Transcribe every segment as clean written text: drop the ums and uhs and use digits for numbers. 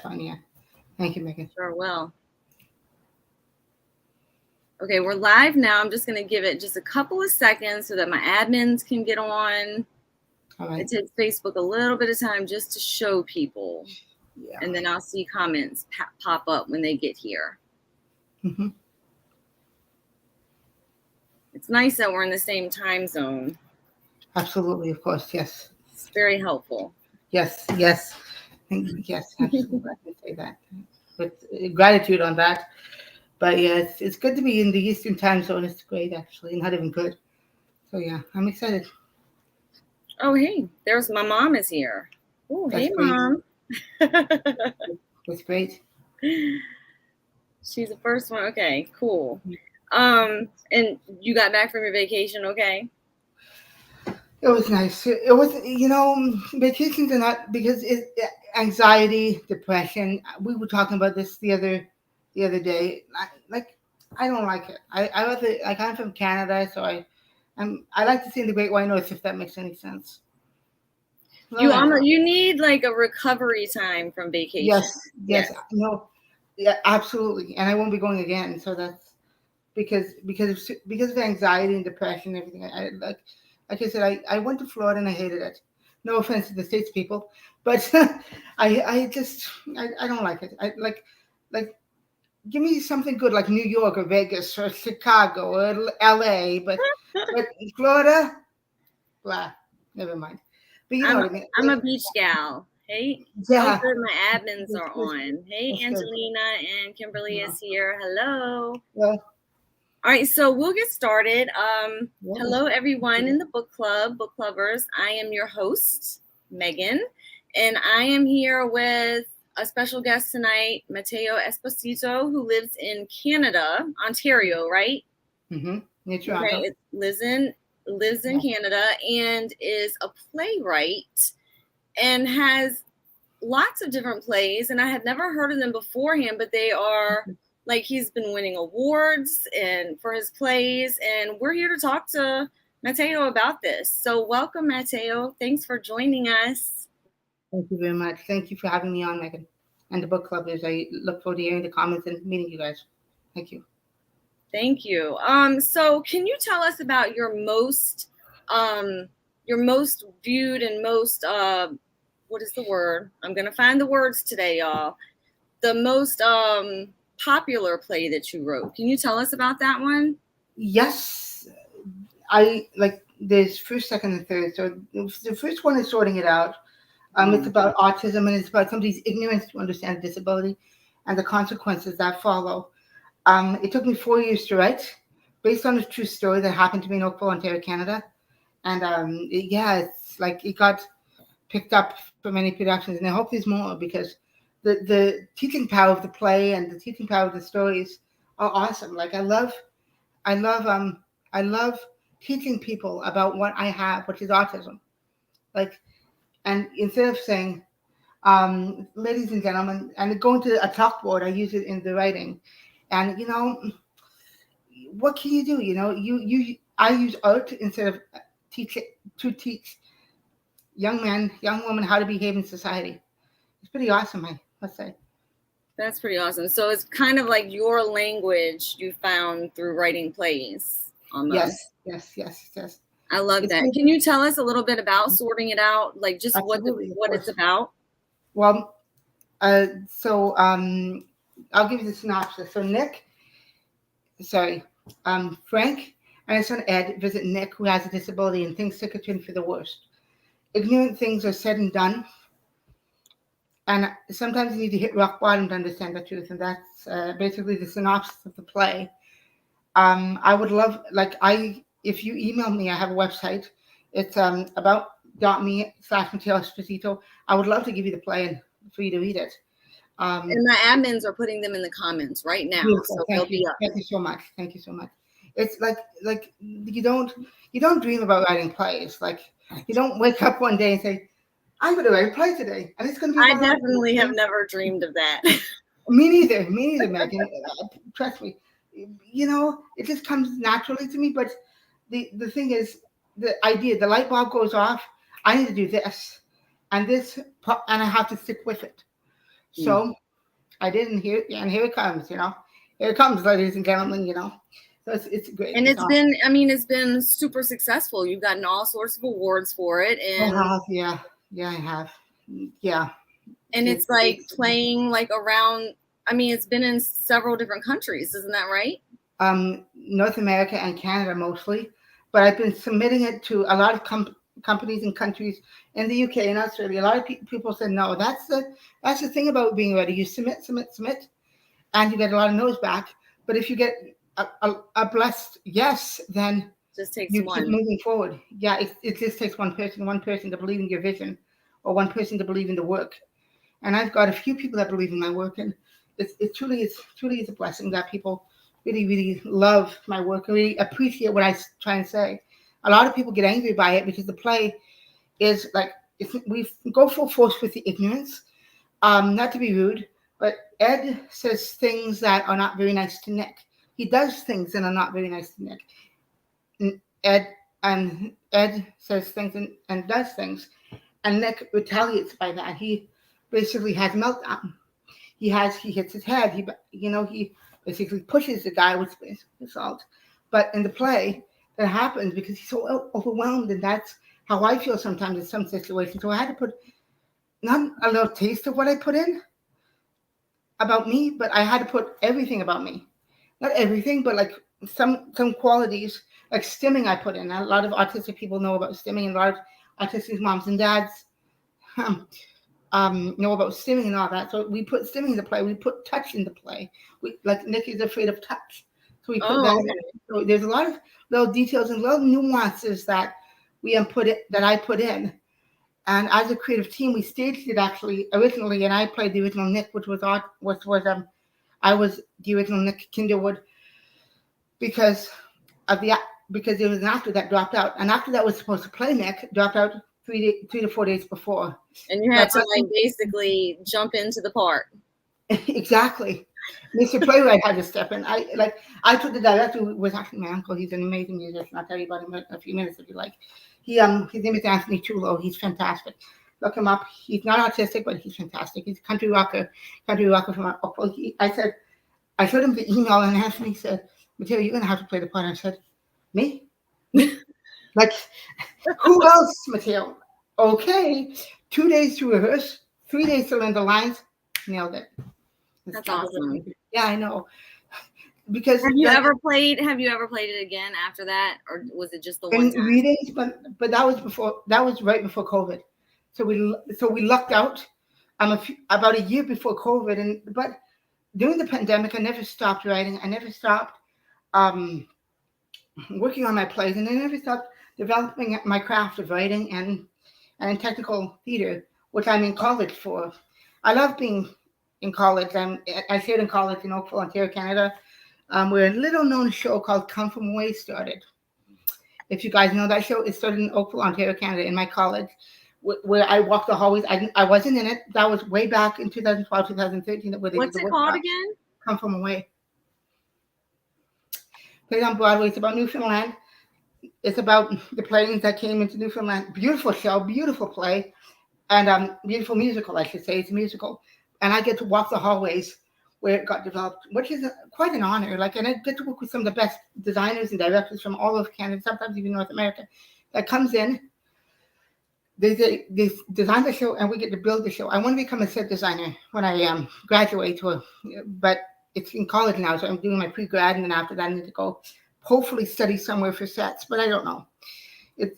fine. Yeah. Thank you, Megan. Sure will. Okay, we're live now. I'm just going to give it just a couple of seconds so that my admins can get on. All right. It takes Facebook a little bit of time just to show people. Yeah. And then I'll see comments pop up when they get here. Mm-hmm. It's nice that we're in the same time zone. Absolutely, of course. Yes. It's very helpful. Yes. Yes. Yes. Absolutely. I can say that with gratitude on that. But yeah, it's good to be in the Eastern time zone. It's great, actually, not even good. So yeah, I'm excited. Oh, hey, there's my mom is here. Oh, That's hey, great. Mom. That's great. She's the first one. Okay, cool. And you got back from your vacation, okay? It was nice. It was, vacations are not because anxiety, depression. We were talking about this the other day. I don't like it. I rather like I'm from Canada, so I like to see the Great White North if that makes any sense. You need like a recovery time from vacation. Yes, no, yeah, absolutely. And I won't be going again. So that's because of anxiety and depression and everything. Like I said, I went to Florida and I hated it. No offense to the States people, but I don't like it. I like give me something good like New York or Vegas or Chicago or L.A. But Florida, blah, never mind. But you know what I mean. I'm a beach gal. Hey, Yeah, good my admins that's are good. on. Hey, That's good. Angelina and Kimberly Yeah. is here. Hello. Well, All right, so we'll get started. yeah. Hello, everyone in the book club, book clubbers. I am your host, Megan, and I am here with a special guest tonight, Matteo Esposito, who lives in Canada, Ontario, right? Mm-hmm. Near Toronto. Okay, lives in Canada and is a playwright and has lots of different plays. And I had never heard of them beforehand, but they are like he's been winning awards and for his plays. And we're here to talk to Matteo about this. So welcome, Matteo. Thanks for joining us. Thank you very much. Thank you for having me on, Megan. And the book club is. I look forward to hearing the comments and meeting you guys. Thank you. Thank you. So can you tell us about your most viewed and most what is the word? I'm gonna find the words today, y'all. The most popular play that you wrote. Can you tell us about that one? Yes, I like there's first, second, and third. So the first one is sorting it out. It's about autism and it's about somebody's ignorance to understand disability and the consequences that follow. It took me 4 years to write, based on a true story that happened to me in Oakville, Ontario, Canada. And it's like it got picked up for many productions, and I hope there's more because the teaching power of the play and the teaching power of the stories are awesome. Like I love I love teaching people about what I have, which is autism. Like, and instead of saying, ladies and gentlemen, and going to a chalkboard, I use it in the writing. And what can you do? I use art instead of teach to teach young men, young women how to behave in society. It's pretty awesome, I must say. That's pretty awesome. So it's kind of like your language you found through writing plays almost. Yes. I love that. Can you tell us a little bit about sorting it out? Like just what it's about? Well, so I'll give you the synopsis. So Frank and his son Ed visit Nick, who has a disability, and things take a turn for the worst. Ignorant things are said and done, and sometimes you need to hit rock bottom to understand the truth, and that's basically the synopsis of the play. I would love, if you email me, I have a website. It's about.me/Matteo Esposito. I would love to give you the play and for you to read it. And my admins are putting them in the comments right now, so they'll be up. Thank you so much. Thank you so much. It's like you don't dream about writing plays. Like you don't wake up one day and say, I'm going to write a play today, and it's going to be. I definitely have never dreamed of that. Me neither, Megan. Trust me. It just comes naturally to me. But the thing is, the idea, the light bulb goes off. I need to do this, and I have to stick with it. So I didn't hear, and here it comes, Here it comes, ladies and gentlemen, So it's great. And it's been super successful. You've gotten all sorts of awards for it. And I have. Yeah. And it's like playing like around, it's been in several different countries, isn't that right? North America and Canada mostly, but I've been submitting it to a lot of companies and countries in the UK and Australia. A lot of people said no. That's the thing about being ready. You submit, and you get a lot of no's back. But if you get a blessed yes, then just takes you one. keep moving forward. Yeah, it just takes one person to believe in your vision, or one person to believe in the work. And I've got a few people that believe in my work, and it truly is a blessing that people really, really love my work, really appreciate what I try and say. A lot of people get angry by it because the play is like, we go full force with the ignorance. Not to be rude, but Ed says things that are not very nice to Nick. He does things that are not very nice to Nick. Ed says things and does things, and Nick retaliates by that. He basically has a meltdown. He hits his head. He basically pushes the guy with assault. But in the play, that happens because he's so overwhelmed, and that's how I feel sometimes in some situations. So I had to put not a little taste of what I put in about me, but I had to put everything about me. Not everything, but like some qualities, like stimming I put in. A lot of autistic people know about stimming, and a lot of autistic moms and dads know about stimming and all that. So we put stimming in the play. We put touch in the play. Like Nick is afraid of touch. So we put that in. So there's a lot of little details and little nuances that I put in. And as a creative team, we staged it actually originally, and I played the original Nick, which was I was the original Nick Kinderwood because there was an actor that dropped out, and after that was supposed to play Nick, dropped out 3 to 4 days before. And you had to basically jump into the part. Exactly. Mr. Playwright had to step in. I took the director, who was actually my uncle. He's an amazing musician. I'll tell you about him in a few minutes if you like. His name is Anthony Chulo. He's fantastic. Look him up. He's not autistic, but he's fantastic. He's a country rocker from Oakville. I showed him the email, and Anthony said, "Matteo, you're gonna have to play the part." I said, "Me? Like, who else, Matteo?" Okay. 2 days to rehearse, 3 days to learn the lines. Nailed it. That's awesome. Yeah, I know. Because have you ever played it again after that, or was it just the one time? Readings, but that was right before COVID. So we lucked out about a year before COVID, but during the pandemic I never stopped writing. I never stopped working on my plays, and I never stopped developing my craft of writing and technical theater, which I'm in college for. I love being in college. I stayed in college in Oakville, Ontario, Canada, where a little known show called Come From Away started. If you guys know that show, it started in Oakville, Ontario, Canada, in my college, where I walked the hallways. I wasn't in it. That was way back in 2012, 2013. What's it called again? Come From Away. Played on Broadway. It's about Newfoundland. It's about the planes that came into Newfoundland. Beautiful show, beautiful play, and beautiful musical, I should say. It's a musical. And I get to walk the hallways where it got developed, which is quite an honor. And I get to work with some of the best designers and directors from all over Canada, sometimes even North America, that comes in. They design the show, and we get to build the show. I want to become a set designer when I graduate, but it's in college now, so I'm doing my pre-grad, and then after that I need to go hopefully study somewhere for sets, but I don't know. It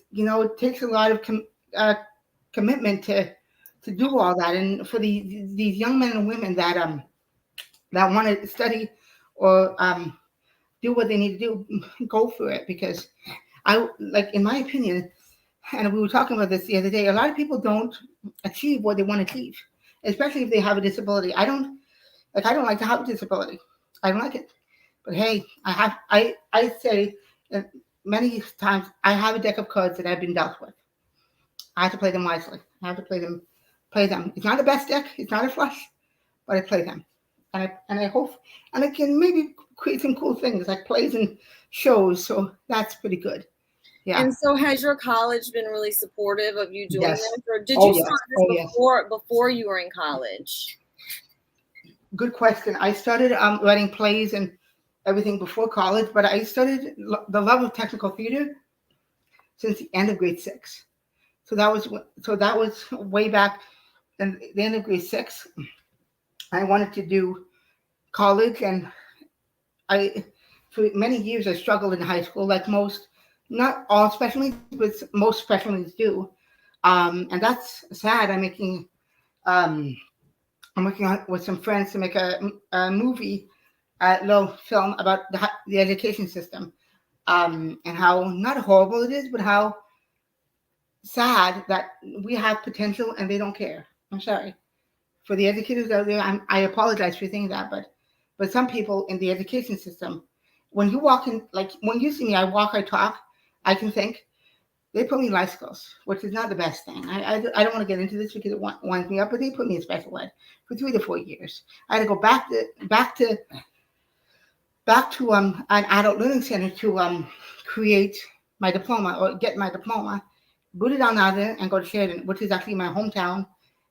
takes a lot of commitment to do all that, and for these young men and women that want to study or do what they need to do, go for it. Because in my opinion, and we were talking about this the other day, a lot of people don't achieve what they want to achieve, especially if they have a disability. I don't like to have a disability. I don't like it. But hey, I say that many times I have a deck of cards that I've been dealt with. I have to play them wisely. I have to play them. It's not the best deck. It's not a flush, but I play them. And I hope, and I can maybe create some cool things like plays and shows. So that's pretty good. Yeah. And so has your college been really supportive of you doing this? Or did you start this before you were in college? good question. I started writing plays and everything before college, but I started the love of technical theater since the end of grade 6. So that was way back in the end of grade 6. I wanted to do college, and I for many years I struggled in high school, like most, not all special needs, but most special needs do. And that's sad. Um, I'm working on with some friends to make a movie, little film about the education system, and how not horrible it is, but how sad that we have potential and they don't care. I'm sorry for the educators out there. I apologize for saying that, but some people in the education system, when you walk in, like when you see me, I walk, I talk, I can think. They put me in life skills, which is not the best thing. I don't want to get into this because it winds me up, but they put me in special ed for 3 to 4 years. I had to go back to an adult learning center to create my diploma or get my diploma, booted on out there and go to Sheridan, which is actually my hometown.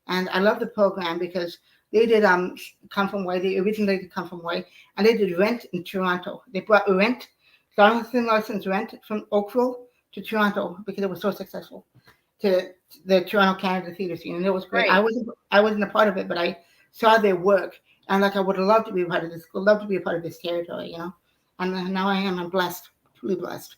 And I love the program because they did come from way. They originally did come from way, and they did Rent in Toronto. They brought Jonathan Larson's Rent from Oakville to Toronto because it was so successful to the Toronto Canada theater scene, and it was great. Right. I wasn't a part of it, but I saw their work, and like I would have loved to be a part of this. Would love to be a part of this territory, you know. And now I am. I'm blessed, truly blessed.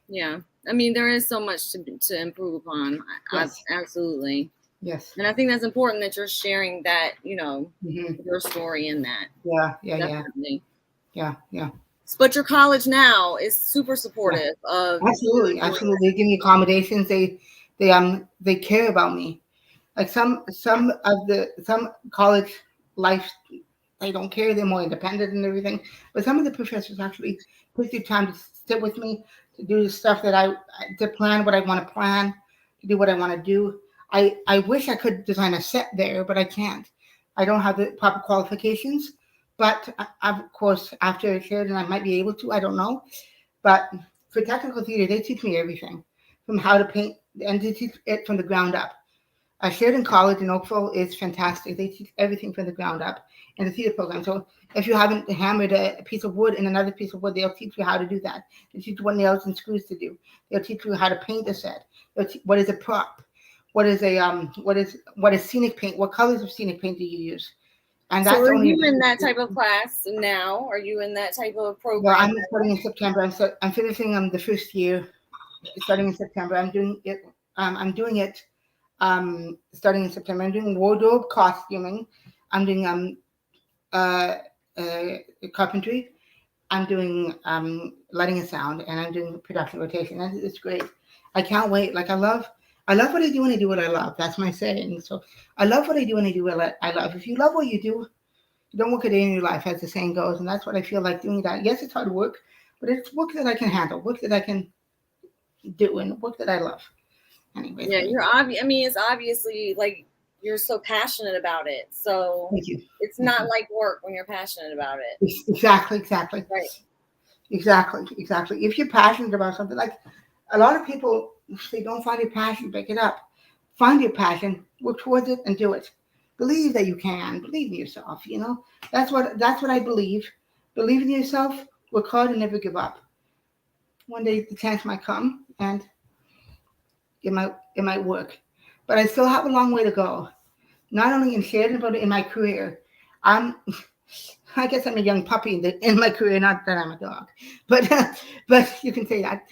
Yeah. I mean, there is so much to improve upon. Yes. Absolutely. Yes. And I think that's important that you're sharing that, your story in that. Yeah. Definitely. Yeah. But your college now is super supportive of absolutely. They give me accommodations. They care about me. Like some college life, they don't care. They're more independent and everything. But some of the professors actually take the time to sit with me, to do the stuff to plan what I want to plan, to do what I want to do. I wish I could design a set there, but I can't. I don't have the proper qualifications. But of course, after Sheridan, I might be able to. I don't know. But for technical theater, they teach me everything from how to paint, and they teach it from the ground up. Sheridan College in Oakville is fantastic. They teach everything from the ground up in the theater program. So if you haven't hammered a piece of wood in another piece of wood, they'll teach you how to do that. They'll teach you what nails and screws to do. They'll teach you how to paint a set. What is a prop? What is scenic paint? What colors of scenic paint do you use? And that's so are you in that type of class now? Are you in that type of program? Well, I'm starting in September. I'm finishing the first year, starting in September. I'm doing it. Starting in September. I'm doing wardrobe costuming. I'm doing carpentry. I'm doing lighting and sound, and I'm doing production rotation. And it's great. I can't wait. Like I love what I do and I do what I love. That's my saying. So I love what I do and I do what I love. If you love what you do, you don't work a day in your life, as the saying goes. And that's what I feel like doing that. Yes, it's hard work, but it's work that I can handle, work that I can do, and work that I love. Anyway. Yeah, you're obvious. I mean, it's obviously like you're so passionate about it. So thank you. It's not like work when you're passionate about it. Exactly. Right. Exactly. If you're passionate about something, like a lot of people, if they don't find your passion, pick it up. Find your passion, work towards it, and do it. Believe that you can. Believe in yourself. You know, that's what I believe. Believe in yourself. Work hard and never give up. One day the chance might come, and it might work. But I still have a long way to go. Not only in Sheridan, but in my career. I guess I'm a young puppy in my career. Not that I'm a dog, but you can say that.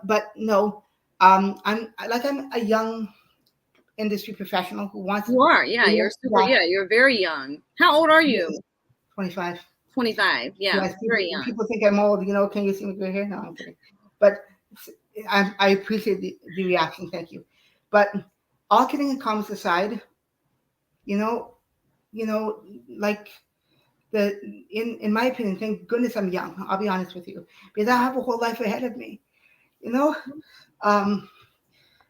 But no, I'm a young industry professional who wants. You are, yeah. You're super. Yeah, you're very young. How old are you? 25. 25. Yeah, yes, very young. People think I'm old. You know, can you see me gray hair? No, I'm kidding. But I appreciate the reaction. Thank you. But all kidding and comments aside, you know, like in my opinion, thank goodness I'm young. I'll be honest with you, because I have a whole life ahead of me. You know,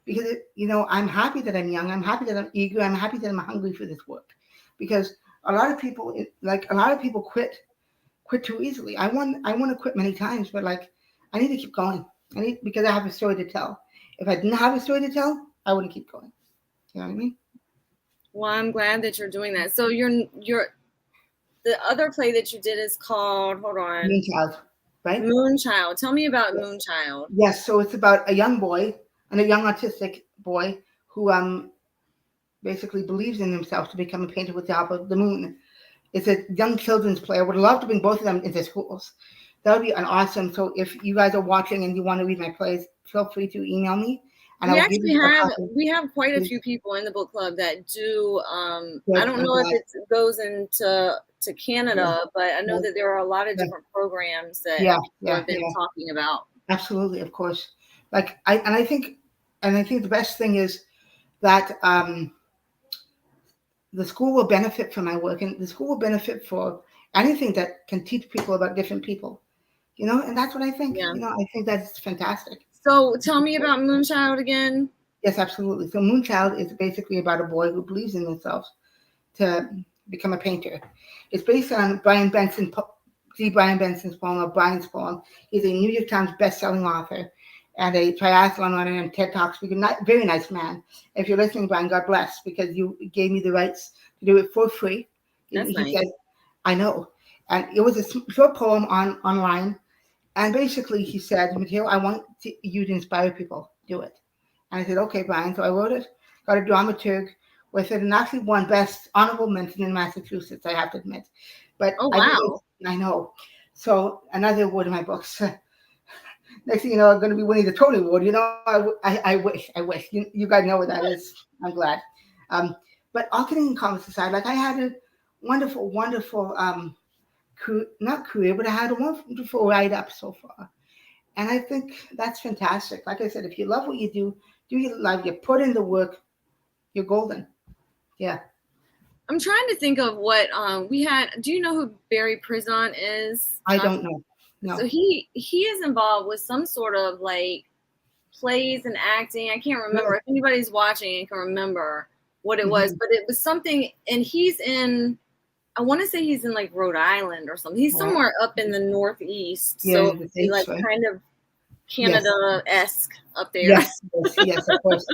because I'm happy that I'm young. I'm happy that I'm eager. I'm happy that I'm hungry for this work, because a lot of people quit too easily. I want to quit many times, but like I need to keep going. Because I have a story to tell. If I didn't have a story to tell, I wouldn't keep going. You know what I mean? Well, I'm glad that you're doing that. So you're the other play that you did is called, hold on, Moonchild, right? Moonchild. Tell me about Moonchild. Yes, so it's about a young boy and a young autistic boy who basically believes in himself to become a painter with the help of the moon. It's a young children's play. I would love to bring both of them into schools. That would be an awesome. So if you guys are watching and you want to read my plays, feel free to email me, and We I'll give actually you a have copy. we have quite a few people in the book club that do. Good, I don't I'm know if glad. it goes into Canada, but I know Yeah. that there are a lot of Yeah. different programs that Yeah, people have been talking about. Absolutely, of course. Like I think the best thing is that the school will benefit from my work, and the school will benefit for anything that can teach people about different people. And that's what I think. Yeah. I think that's fantastic. So tell me about Moonchild again. Yes, absolutely. So Moonchild is basically about a boy who believes in himself to become a painter. It's based on Brian Benson's poem, or Brian's poem. He's a New York Times best-selling author and a triathlon runner and TED Talk speaker. Very nice man. If you're listening, Brian, God bless, because you gave me the rights to do it for free. That's He nice. said, I know. And it was a short poem online. And basically he said, Matteo, I want you to inspire people. Do it. And I said, okay, Brian. So I wrote it, got a dramaturg with it, and actually won Best Honorable Mention in Massachusetts, I have to admit. But oh, wow. I know. So another award in my books. Next thing you know, I'm going to be winning the Tony Award. I wish. You guys know what that is. I'm glad. But all kidding and comments aside, like I had a wonderful, not career, but I had a wonderful write-up so far. And I think that's fantastic. Like I said, if you love what you do you love, you put in the work, you're golden. Yeah. I'm trying to think of what we had. Do you know who Barry Prison is? I don't know. No. So he is involved with some sort of like plays and acting. I can't remember. If anybody's watching and can remember what it was, but it was something, and he's in, I want to say he's in like Rhode Island or something. He's somewhere up in the Northeast. Yeah, so like right? kind of Canada-esque up there. Yes, of course.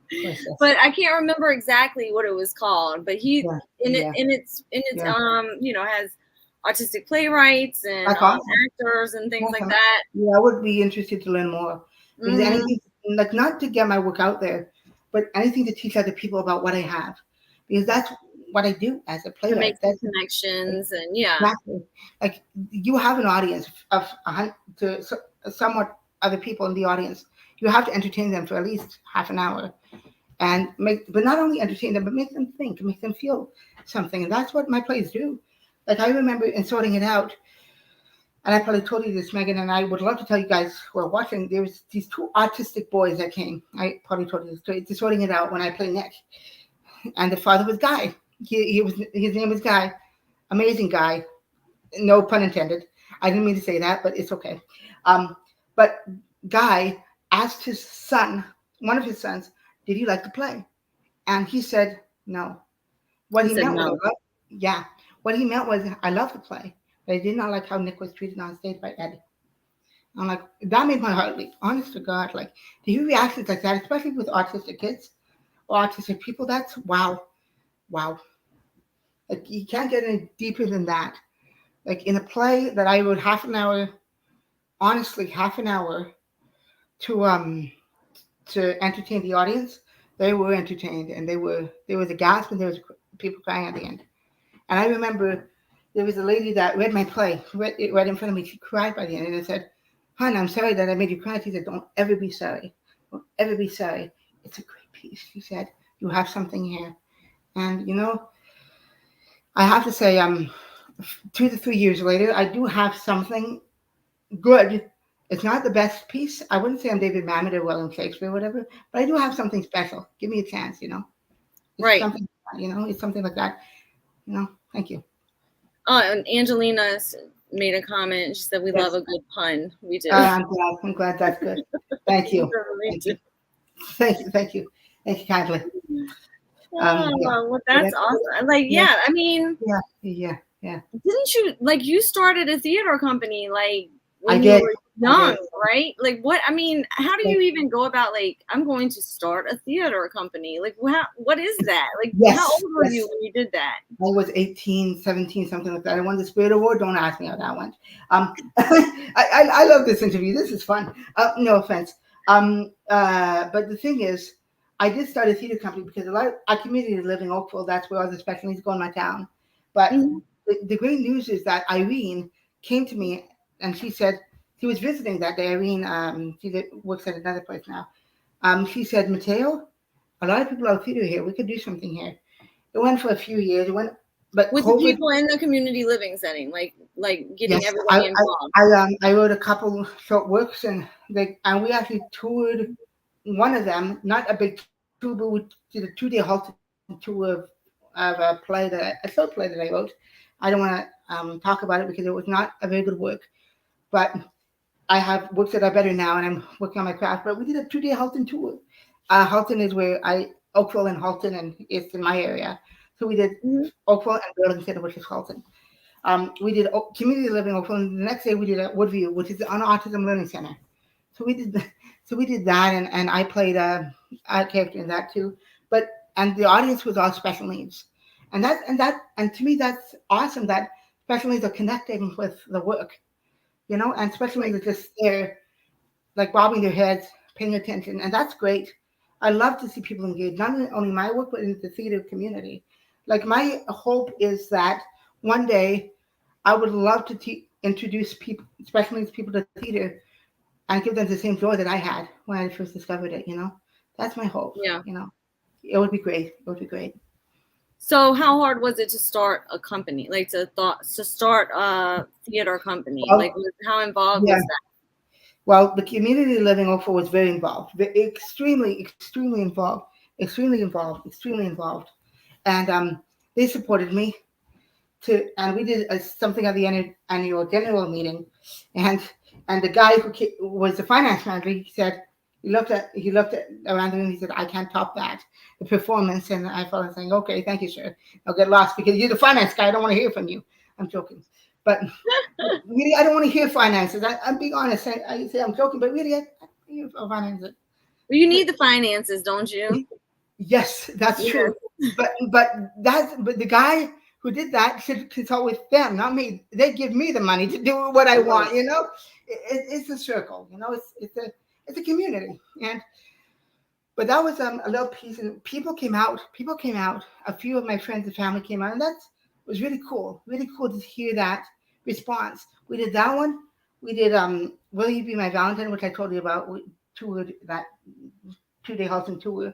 Yes. But I can't remember exactly what it was called. But he it's has autistic playwrights and actors and things like that. Yeah, I would be interested to learn more. Because anything, like not to get my work out there, but anything to teach other people about what I have, because that's what I do as a playwright. To make connections and exactly. Like you have an audience of somewhat other people in the audience. You have to entertain them for at least half an hour, but not only entertain them, but make them think, make them feel something, and that's what my plays do. Like I remember in Sorting It Out, and I probably told you this, Megan, and I would love to tell you guys who are watching. There was these two autistic boys that came. I probably told you this story. To Sorting It Out when I played Nick, and the father was Guy. His name was Guy, amazing guy. No pun intended. I didn't mean to say that, but it's okay. But Guy asked his son, one of his sons, did he like to play? And he said no. What he meant was, I love to play, but I did not like how Nick was treated on stage by Ed. I'm like, that made my heart leap. Honest to God, like to hear reactions like that, especially with autistic kids or autistic people, that's wow. Like you can't get any deeper than that. Like in a play that I wrote half an hour to entertain the audience, they were entertained, and there was a gasp and there was people crying at the end. And I remember there was a lady that read my play, read it right in front of me. She cried by the end, and I said, "Hon, I'm sorry that I made you cry." She said, "Don't ever be sorry. Don't ever be sorry. It's a great piece." She said, "You have something here." And I have to say, 2 to 3 years later, I do have something good. It's not the best piece. I wouldn't say I'm David Mamet or William Shakespeare or whatever, but I do have something special. Give me a chance, It's something, it's something like that. Thank you. Oh, and Angelina made a comment. She said, "We love a good pun." We do. I'm glad that's good. Thank you. Thank you kindly. Well, that's awesome. Like, I mean, yeah. Didn't you you started a theater company? Like, I did. young, right? Like what, I mean, how do you even go about like, I'm going to start a theater company? Like what is that? Like how old were you when you did that? I was 18, 17, something like that. I won the Spirit Award. Don't ask me how that went. I love this interview. This is fun. No offense. But the thing is, I did start a theater company because a lot of our community is living in Oakville. That's where all the special needs go in my town. But the great news is that Irene came to me and she said, she was visiting that day. Irene, she works at another place now. She said, Matteo, a lot of people love theater here. We could do something here. It went for a few years. But with the people in the community living setting, like getting everybody involved. I wrote a couple short works, and we actually toured one of them. Not a big tour, but we did a 2-day halted tour of a short play that I wrote. I don't want to talk about it because it was not a very good work, but I have works that are better now, and I'm working on my craft. But we did a 2-day Halton tour. Halton is where Oakville and Halton, and it's in my area. So we did Oakville and Burlington, which is Halton. We did community living Oakville, and the next day we did a Woodview, which is an autism learning center. So we did that, and I played a character in that too. And the audience was all special needs, and to me that's awesome that special needs are connecting with the work, and special needs are just there, like bobbing their heads, paying attention, and that's great. I love to see people engaged, not only my work, but in the theater community. Like my hope is that one day I would love to introduce people, special needs people to theater, and give them the same joy that I had when I first discovered it. That's my hope. Yeah. It would be great. It would be great. So how hard was it to start a company, like to start a theater company? How involved was that? Well, the community living Oakville was very involved, extremely involved. And they supported me and we did something at the annual general meeting, and the guy who was the finance manager, he said, he looked at around the room, he said, I can't top that, the performance. And I felt saying, okay, thank you, sir. I'll get lost because you're the finance guy. I don't want to hear from you. I'm joking. But really, I don't want to hear finances. I'm being honest. I say I'm joking, but really, I hear finances. Well, you need the finances, don't you? Yes, that's true. But the guy who did that should consult with them, not me. They give me the money to do what I want. It's a circle. It's a community. But that was a little piece, and people came out. A few of my friends and family came out, and that was really cool. Really cool to hear that response. We did that one. We did Will You Be My Valentine, which I told you about. We toured that 2-day Halton tour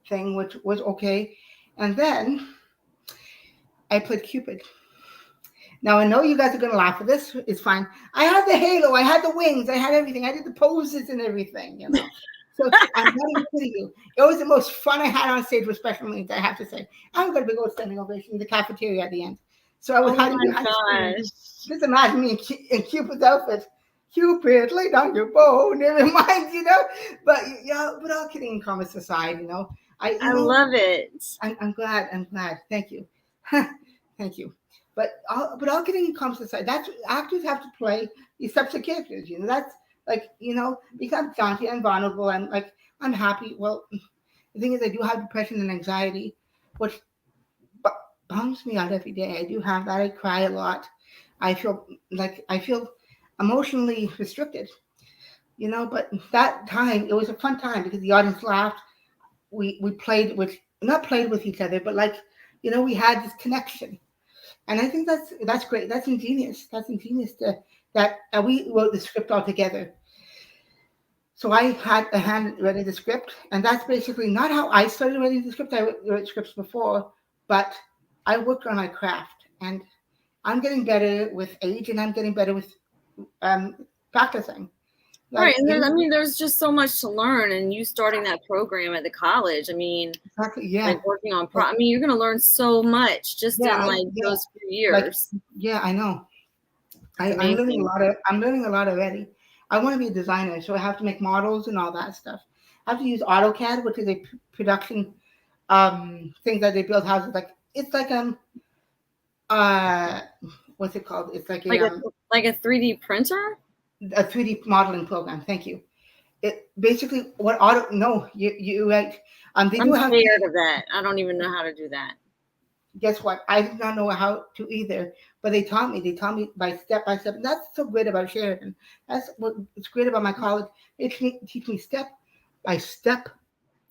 thing, which was okay. And then I played Cupid. Now, I know you guys are going to laugh at this. It's fine. I had the halo. I had the wings. I had everything. I did the poses and everything, So I'm not even kidding you. It was the most fun I had on stage with special needs, I have to say. I'm going to be standing ovation in the cafeteria at the end. So I was hiding behind the screen. Just imagine me in Cupid's outfit. Cupid, lay down your bow, never mind, But all kidding and comments aside, I love it. I'm glad. Thank you. Thank you. But all kidding and comments aside, that's actors have to play these types of characters. That's become daunting and vulnerable. And I'm happy. Well, the thing is, I do have depression and anxiety, which bums me out every day. I do have that. I cry a lot. I feel emotionally restricted, but that time, it was a fun time because the audience laughed. We not played with each other, but we had this connection. And I think that's great. That's ingenious. That we wrote the script all together. So I had a hand writing the script, and that's basically not how I started writing the script. I wrote scripts before, but I worked on my craft, and I'm getting better with age, and I'm getting better with practicing. Right, and there's just so much to learn, and you starting that program at the college. Exactly, yeah. Working on you're going to learn so much just in those few years. I know. I'm learning a lot already. I want to be a designer, so I have to make models and all that stuff. I have to use AutoCAD, which is a production thing that they build houses. It's like what's it called? It's like a 3D printer. a 3D modeling program. Thank you. It basically what auto. No, you right. They I'm do have. scared of that. I don't even know how to do that. Guess what? I did not know how to either, but they taught me. They taught me by step. And that's so great about Sheridan. That's what's great about my college. They teach me step by step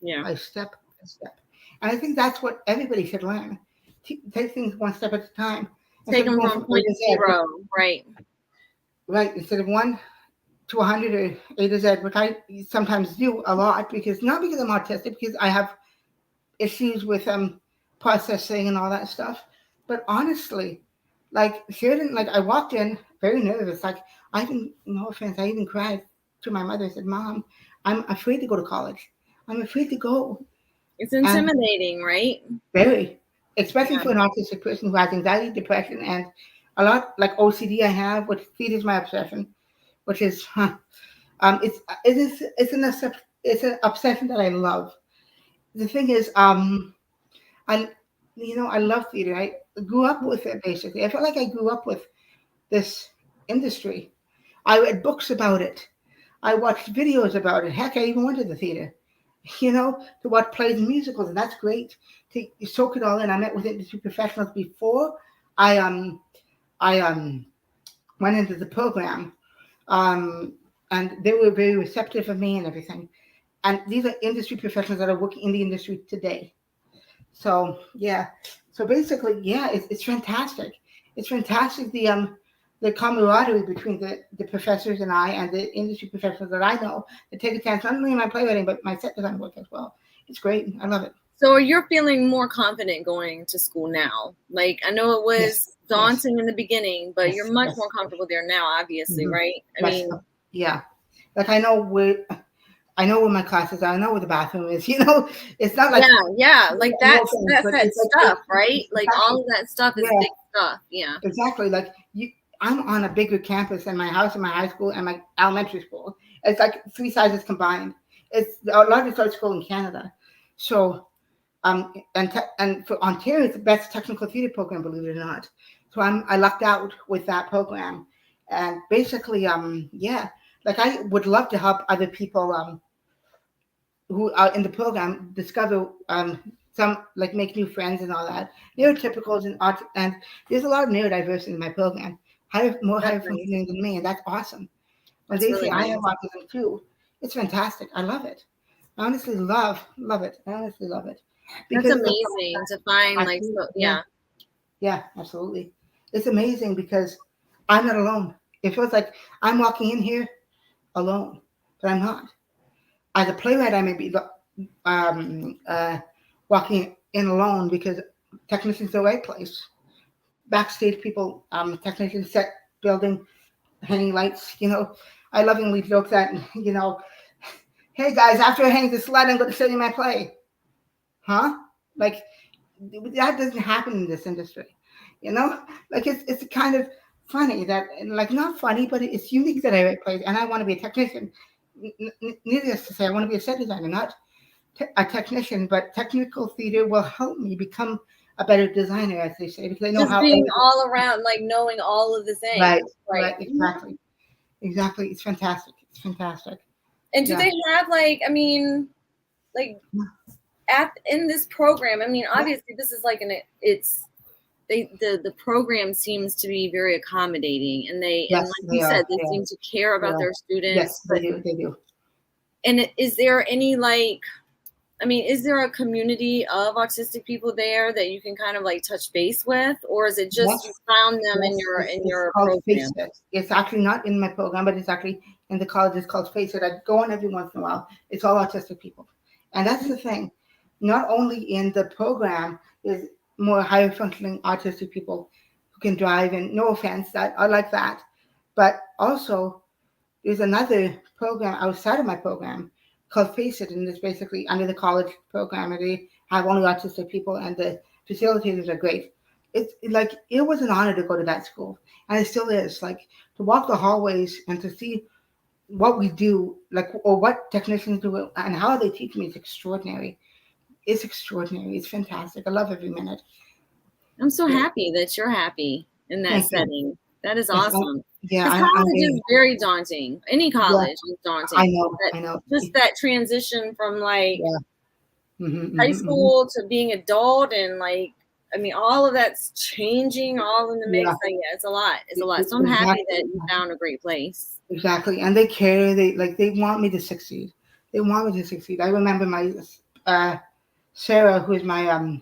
Yeah. by step by step. And I think that's what everybody should learn. Take things one step at a time. Take Instead of them going from from A point to to Z, zero, right? right? Instead of 1 to 100 or A to Z, which I sometimes do a lot because not because I'm autistic, because I have issues with processing and all that stuff. But honestly, like Sheridan, like I walked in very nervous. Like I even, no offense, I even cried to my mother. I said, "Mom, I'm afraid to go to college. I'm afraid to go." It's And intimidating, right? very, especially Yeah. for an autistic person who has anxiety, depression, and a lot like OCD. I have, which feeds my obsession, which is, it's an obsession that I love. The thing is, I, I love theater. I grew up with it basically. I felt like I grew up with this industry. I read books about it. I watched videos about it. Heck, I even went to the theater, to watch plays and musicals, and that's great to soak it all in. I met with industry professionals before I I went into the program, um, and they were very receptive of me and everything. And these are industry professionals that are working in the industry today. So yeah, so basically, yeah, it's fantastic. It's fantastic the camaraderie between the professors and I and the industry professionals that I know that take a chance not only in my playwriting but my set design work as well. It's great. I love it. So you're feeling more confident going to school now. Like I know it Yes, was yes, daunting in the beginning, but you're yes, much yes. more comfortable there now, obviously, Hmm. right? I Yes, mean, yeah. Like I know where my classes are. I know where the bathroom is. It's not like yeah. Like no that's offense, that's but that it's like stuff, right? it's Like exactly all of that stuff is yeah. big stuff. Yeah. Exactly. Like I'm on a bigger campus than my house and my high school and my elementary school. It's like three sizes combined. It's the largest art school in Canada. So, and for Ontario, it's the best technical theater program, believe it or not. So I lucked out with that program, and basically, yeah, like I would love to help other people, who are in the program discover some like make new friends and all that. Neurotypicals and art, and there's a lot of neurodiversity in my program. Higher That's nice. functioning than me, and that's awesome. When That's they say really I have nice. autism too, it's fantastic. I love it. I honestly love it. I honestly love it That's because it's a amazing to find I like feel, so yeah, yeah. yeah, absolutely. It's amazing because I'm not alone. It feels like I'm walking in here alone, but I'm not. As a playwright, I may be um, uh, walking in alone because technicians are the right place. Backstage people, technicians set building, hanging lights. I lovingly joke that, hey guys, after I hang this light, I'm going to show you my play. Huh? Like that doesn't happen in this industry. You know, like it's kind of funny that like not funny, but it's unique that I write plays and I want to be a technician. Needless to say, I want to be a set designer, not a technician, but technical theater will help me become a better designer, as they say, because I know Just how being everything. all around, like knowing all of the things. Right, Right. right, exactly, exactly. It's fantastic. It's fantastic. And do Yeah, they have like, I mean, like at in this program, I mean, yeah. obviously this is like it's the program seems to be very accommodating and and Yes, like you they said, are. they They are. seem to care They about are. their Yes, students. they do. They do. And is there any like, I mean, is there a community of autistic people there that you can kind of like touch base with, or is it just you Yes, found them in yes. your It's called Face program? It. It's actually not in my program, but it's actually in the college. It's called Face It. I go on every once in a while. It's all autistic people, and that's the thing. Not only in the program is more higher functioning autistic people who can drive, and no offense, that I like that, but also there's another program outside of my program called Face It, and it's basically under the college program, and they have only autistic people, and the facilitators are great. It's like it was an honor to go to that school, and it still is. Like to walk the hallways and to see what we do, like or what technicians do, and how they teach me is extraordinary. It's extraordinary. It's fantastic. I love every minute. I'm so Yeah. happy that you're happy in that Thank you. setting. That is awesome. Yeah, Because college is very daunting. Any college is daunting. I know. Just that transition from like high Mm-hmm. school to being adult, and like, I mean, all of that's changing all in the mix. Yeah. So yeah, it's a lot. It's a lot. So I'm happy that you found a great place. Exactly. And they care. They want me to succeed. They want me to succeed. I remember my Sarah, who is my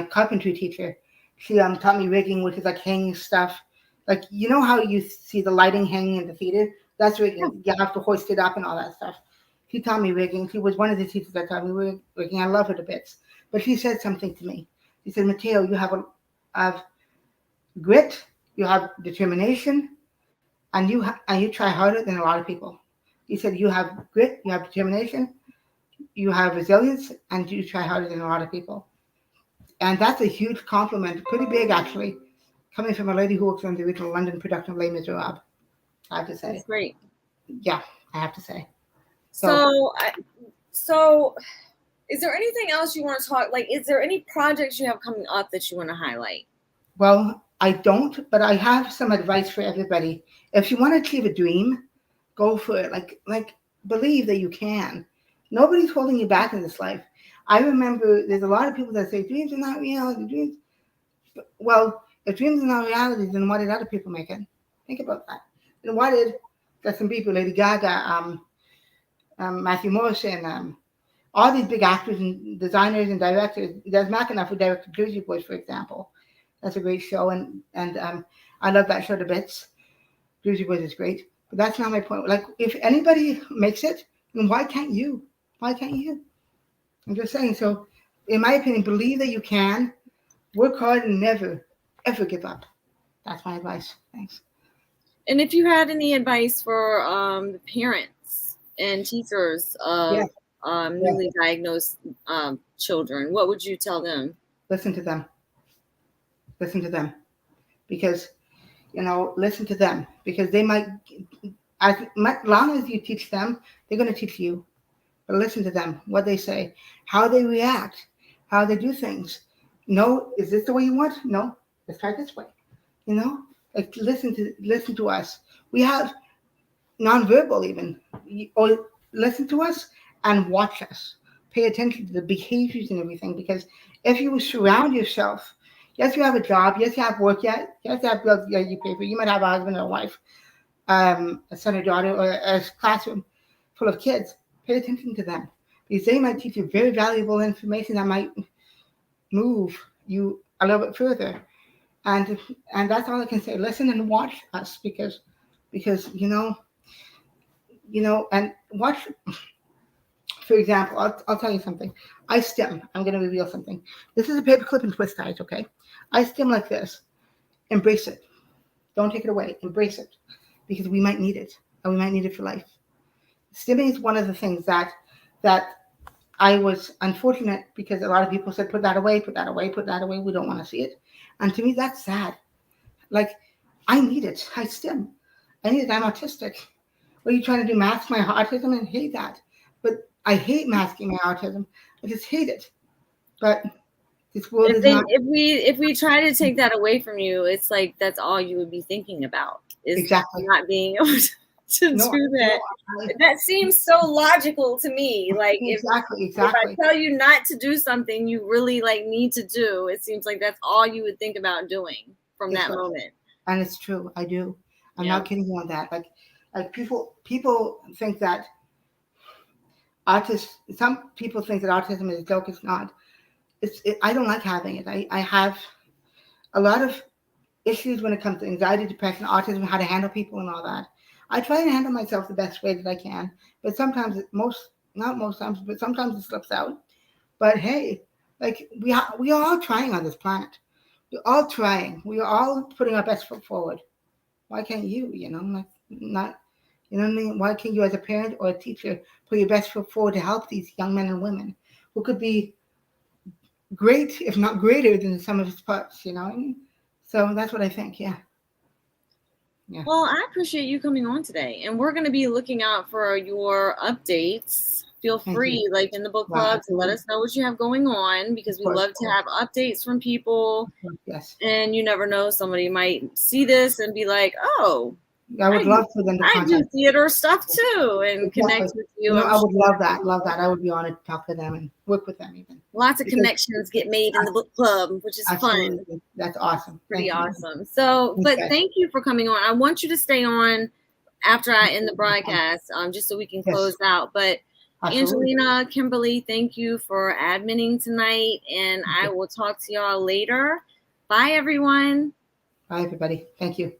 carpentry teacher. She taught me rigging, which is like hanging stuff. Like, you know how you see the lighting hanging in the theater? That's rigging. You have to hoist it up and all that stuff. She taught me rigging. She was one of the teachers that taught me rigging. I love her to bits. But she said something to me. She said, Matteo, you have grit, you have determination, and you try harder than a lot of people. He said you have grit, you have determination, you have resilience, and you try harder than a lot of people. And that's a huge compliment, pretty big actually, coming from a lady who works on the original London production of Les Miserables. I have to say. That's great. Yeah, I have to say. So is there anything else you want to talk? Like, is there any projects you have coming up that you want to highlight? Well, I don't, but I have some advice for everybody. If you want to achieve a dream, go for it. Like believe that you can. Nobody's holding you back in this life. I remember there's a lot of people that say dreams are not reality. Dreams. Well, if dreams are not reality, then why did other people make it? Think about that. And why did Justin Bieber, Lady Gaga, Matthew Morrison, all these big actors and designers and directors? There's McEnroe who directed Jersey Boys, for example. That's a great show, and I love that show to bits. Jersey Boys is great, but that's not my point. Like, if anybody makes it, then why can't you? Why can't you? I'm just saying. So, in my opinion, believe that you can, work hard, and never, ever give up. That's my advice. Thanks. And if you had any advice for the parents and teachers of newly diagnosed children, what would you tell them? Listen to them. Listen to them. Because, listen to them. Because they might, as long as you teach them, they're going to teach you. But listen to them, what they say, how they react, how they do things. No, is this the way you want? No, let's try this way. Like listen to us. We have nonverbal even, or listen to us and watch us. Pay attention to the behaviors and everything, because if you surround yourself, yes, you have a job, yes, you have work, yes, you have bills, yeah, you pay for. You might have a husband or a wife, a son or daughter, or a classroom full of kids. Pay attention to them, because they might teach you very valuable information that might move you a little bit further. And that's all I can say. Listen and watch us, because and watch. For example, I'll tell you something. I stim. I'm going to reveal something. This is a paper clip and twist ties, okay? I stim like this. Embrace it. Don't take it away. Embrace it, because we might need it, and we might need it for life. Stimming is one of the things that I was unfortunate, because a lot of people said, put that away, put that away, put that away. We don't want to see it. And to me, that's sad. Like, I need it. I stim. I need it. I'm autistic. What are you trying to do? Mask my autism? I hate that. But I hate masking my autism. I just hate it. But this world is not. If we try to take that away from you, it's like that's all you would be thinking about, is Exactly. not being able to do that. That seems so logical to me. Like exactly. If I tell you not to do something you really need to do, it seems like that's all you would think about doing from that moment. And it's true. I do. I'm not kidding you on that. Like people think that some people think that autism is a joke. It's not. I don't like having it. I have a lot of issues when it comes to anxiety, depression, autism, how to handle people and all that. I try to handle myself the best way that I can, but sometimes not most times, but sometimes it slips out. But hey, like we are all trying on this planet. We're all trying. We are all putting our best foot forward. Why can't you? Why can't you, as a parent or a teacher, put your best foot forward to help these young men and women who could be great, if not greater, than the sum of his parts? So that's what I think. Yeah. Well, I appreciate you coming on today, and we're going to be looking out for your updates feel Thank free, you. like in the book Wow, club, to let us know what you have going on, because Of we course, love of to course. have updates from people. Yes. And you never know, somebody might see this and be like, oh, I would love for them to I do contact theater stuff too, and me. connect Exactly. with you. I I'm would sure love that. I would be honored to talk to them and work with them even. lots of Because connections get made in the book club, which is fun. absolutely. That's awesome. Pretty Thank you. awesome. So, but Okay. thank you for coming on. I want you to stay on after I end the broadcast, just so we can Yes. close out. But Absolutely. Angelina, Kimberly, thank you for adminning tonight, and I will talk to y'all later. Bye, everyone. Bye, everybody. Thank you.